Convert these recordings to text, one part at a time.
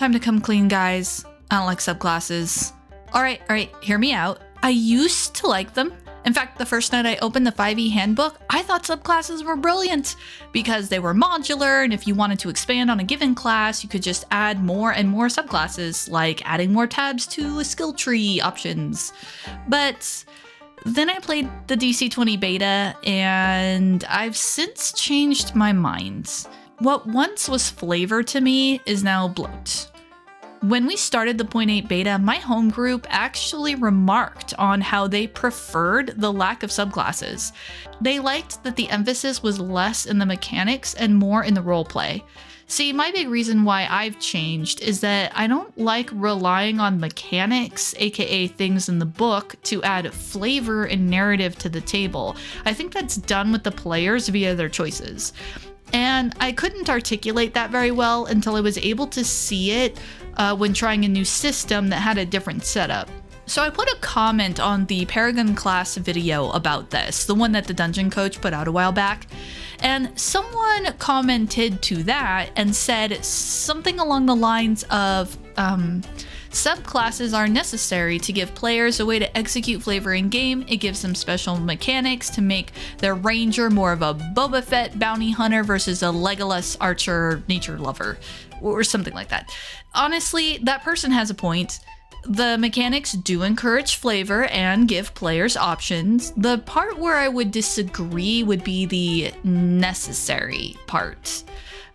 time to come clean, guys. I don't like subclasses. All right, hear me out. I used to like them. In fact, the first night I opened the 5e handbook, I thought subclasses were brilliant because they were modular, and if you wanted to expand on a given class, you could just add more and more subclasses, like adding more tabs to a skill tree options. But then I played the DC20 beta, and I've since changed my mind. What once was flavor to me is now bloat. When we started the 0.8 beta, my home group actually remarked on how they preferred the lack of subclasses. They liked that the emphasis was less in the mechanics and more in the roleplay. See, my big reason why I've changed is that I don't like relying on mechanics, aka things in the book, to add flavor and narrative to the table. I think that's done with the players via their choices. And I couldn't articulate that very well until I was able to see it when trying a new system that had a different setup. So I put a comment on the Paragon class video about this, the one that the dungeon coach put out a while back, and someone commented to that and said something along the lines of, subclasses are necessary to give players a way to execute flavor in game. It gives them special mechanics to make their ranger more of a Boba Fett bounty hunter versus a Legolas archer nature lover, or something like that. Honestly, that person has a point. The mechanics do encourage flavor and give players options. The part where I would disagree would be the necessary part.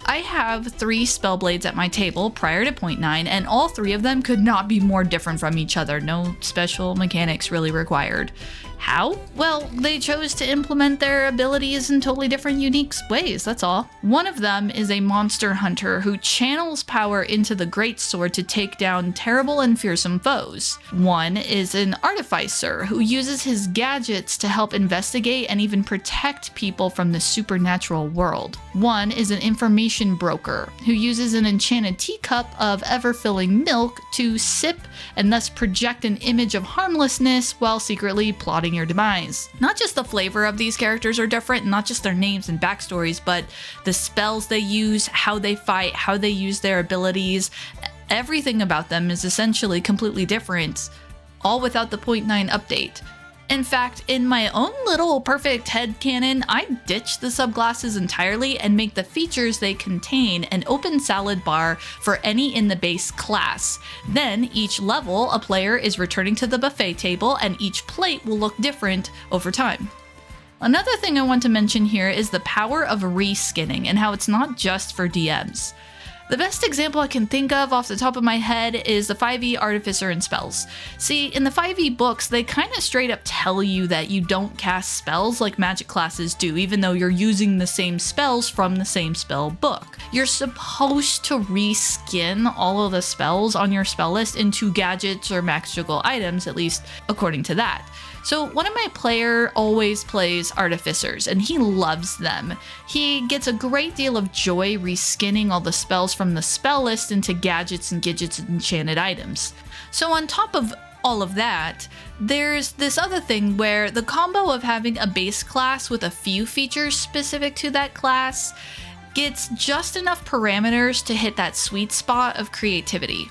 I have 3 spellblades at my table prior to 0.9, and all 3 of them could not be more different from each other. No special mechanics really required. How? Well, they chose to implement their abilities in totally different, unique ways, that's all. One of them is a monster hunter who channels power into the greatsword to take down terrible and fearsome foes. One is an artificer who uses his gadgets to help investigate and even protect people from the supernatural world. One is an information broker who uses an enchanted teacup of ever-filling milk to sip and thus project an image of harmlessness while secretly plotting your demise. Not just the flavor of these characters are different, not just their names and backstories, but the spells they use, how they fight, how they use their abilities. Everything about them is essentially completely different, all without the 0.9 update. In fact, in my own little perfect headcanon, I ditch the subclasses entirely and make the features they contain an open salad bar for any in the base class. Then, each level, a player is returning to the buffet table, and each plate will look different over time. Another thing I want to mention here is the power of reskinning and how it's not just for DMs. The best example I can think of off the top of my head is the 5e Artificer and spells. See, in the 5e books, they kind of straight up tell you that you don't cast spells like magic classes do, even though you're using the same spells from the same spell book. You're supposed to reskin all of the spells on your spell list into gadgets or magical items, at least according to that. So one of my players always plays Artificers, and he loves them. He gets a great deal of joy reskinning all the spells from the spell list into gadgets and gadgets and enchanted items. So on top of all of that, there's this other thing where the combo of having a base class with a few features specific to that class gets just enough parameters to hit that sweet spot of creativity.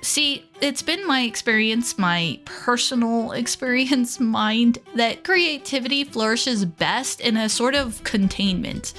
See, it's been my experience, my personal experience mind, that creativity flourishes best in a sort of containment.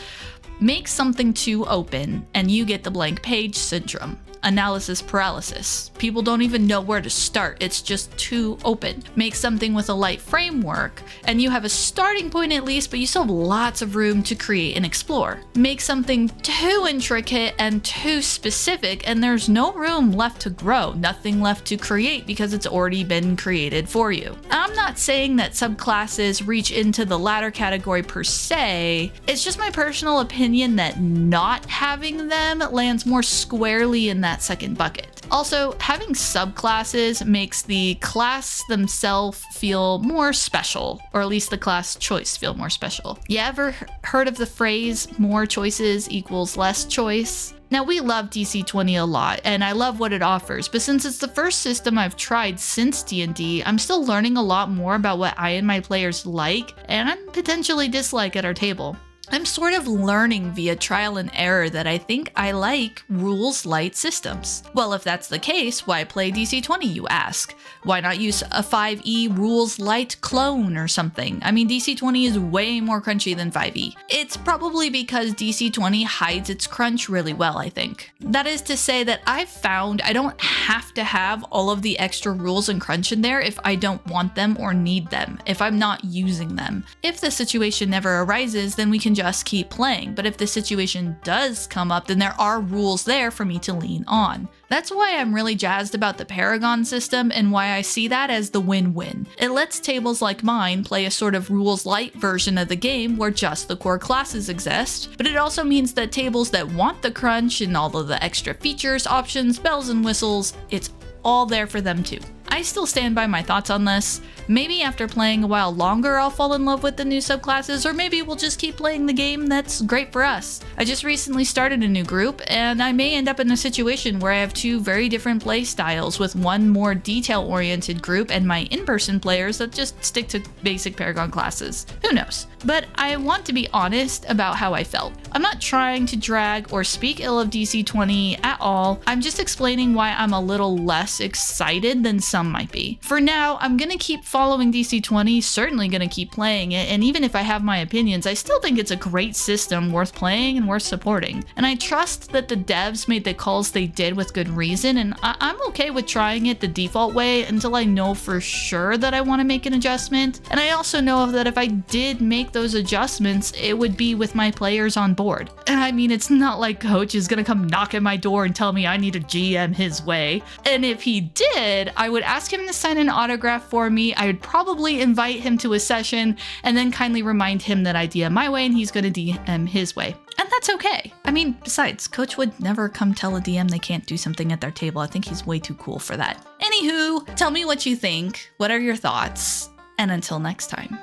Make something too open and you get the blank page syndrome. Analysis paralysis. People don't even know where to start. It's just too open. Make something with a light framework and you have a starting point at least, but you still have lots of room to create and explore. Make something too intricate and too specific and there's no room left to grow, nothing left to create because it's already been created for you. I'm not saying that subclasses reach into the latter category per se. It's just my personal opinion that not having them lands more squarely in that second bucket. Also, having subclasses makes the class themselves feel more special, or at least the class choice feel more special. You ever heard of the phrase, more choices equals less choice? Now, we love DC20 a lot, and I love what it offers, but since it's the first system I've tried since D&D, I'm still learning a lot more about what I and my players like, and potentially dislike at our table. I'm sort of learning via trial and error that I think I like rules light systems. Well, if that's the case, why play DC20, you ask? Why not use a 5e rules light clone or something? I mean, DC20 is way more crunchy than 5e. It's probably because DC20 hides its crunch really well, I think. That is to say that I've found I don't have to have all of the extra rules and crunch in there if I don't want them or need them, if I'm not using them. If the situation never arises, then we can just keep playing, but if the situation does come up, then there are rules there for me to lean on. That's why I'm really jazzed about the Paragon system and why I see that as the win-win. It lets tables like mine play a sort of rules light version of the game where just the core classes exist, but it also means that tables that want the crunch and all of the extra features, options, bells and whistles, it's all there for them too. I still stand by my thoughts on this. Maybe after playing a while longer I'll fall in love with the new subclasses, or maybe we'll just keep playing the game that's great for us. I just recently started a new group, and I may end up in a situation where I have two very different play styles, with one more detail-oriented group and my in-person players that just stick to basic Paragon classes. Who knows? But I want to be honest about how I felt. I'm not trying to drag or speak ill of DC20 at all. I'm just explaining why I'm a little less excited than some might be. For now, I'm gonna keep following DC20, certainly gonna keep playing it, and even if I have my opinions, I still think it's a great system worth playing and worth supporting. And I trust that the devs made the calls they did with good reason, and I'm okay with trying it the default way until I know for sure that I want to make an adjustment. And I also know that if I did make those adjustments, it would be with my players on board. And I mean, it's not like Coach is gonna come knock at my door and tell me I need to GM his way. And if he did, I would ask him to sign an autograph for me. I would probably invite him to a session and then kindly remind him that I DM my way and he's gonna DM his way. And that's okay. I mean, besides, Coach would never come tell a DM they can't do something at their table. I think he's way too cool for that. Anywho, tell me what you think. What are your thoughts? And until next time.